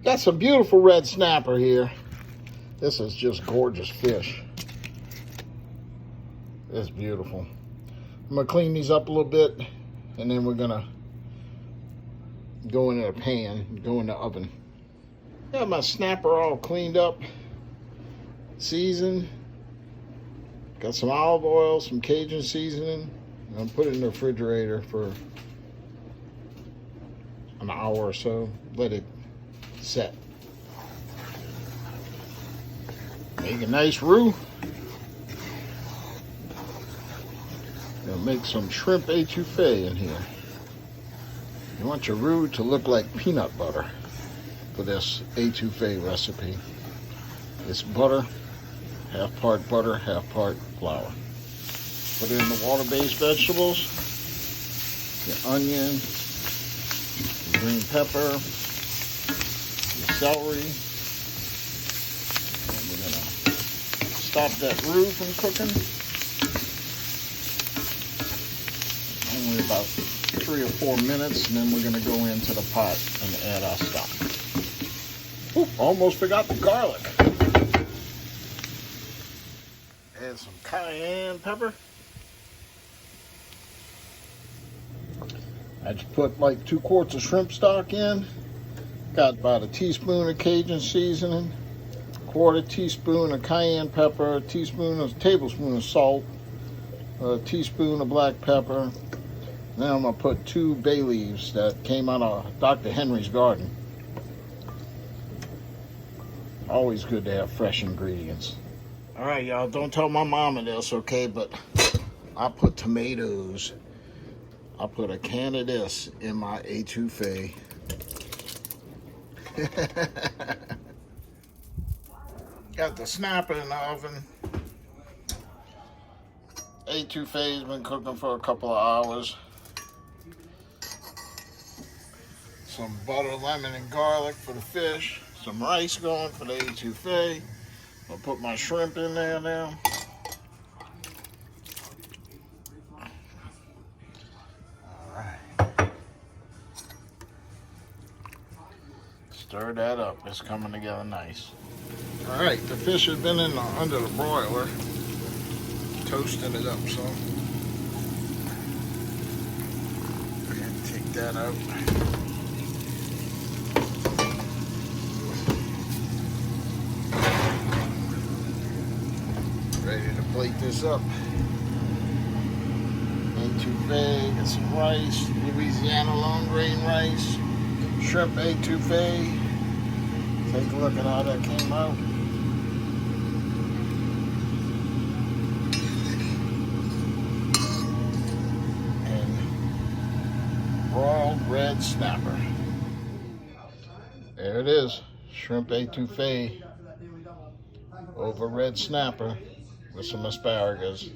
Got some beautiful red snapper here. This is just gorgeous fish. It's beautiful. I'm gonna clean these up a little bit, and then we're gonna go into a pan, go in the oven. Got my snapper all cleaned up, seasoned. Got some olive oil, some Cajun seasoning. I'm gonna put it in the refrigerator for an hour or so. Let it set. Make a nice roux. Gonna make some shrimp étouffée in here. You want your roux to look like peanut butter for this étouffée recipe. It's butter, half part butter, half part flour. Put in the water-based vegetables, the onion, the green pepper, the celery. And we're gonna stop that roux from cooking. Only about 3 or 4 minutes, and then we're gonna go into the pot and add our stock. Oop, almost forgot the garlic. Add some cayenne pepper. I just put like 2 quarts of shrimp stock in. Got about a teaspoon of Cajun seasoning, 1/4 teaspoon of cayenne pepper, a tablespoon of salt, a teaspoon of black pepper. Then I'm gonna put 2 bay leaves that came out of Dr. Henry's garden. Always good to have fresh ingredients. All right, y'all, don't tell my mama this, okay? But I put tomatoes. I put a can of this in my étouffée. Got the snapper in the oven. Étouffée's been cooking for a couple of hours. Some butter, lemon, and garlic for the fish. Some rice going for the étouffée. I'll put my shrimp in there now. Stir that up. It's coming together nice. All right, the fish has been under the broiler, toasting it up some. And take that out. Ready to plate this up. Étouffée, get some rice, Louisiana long grain rice. Shrimp étouffée. Take a look at how that came out. And broiled red snapper. There it is. Shrimp étouffée over red snapper with some asparagus.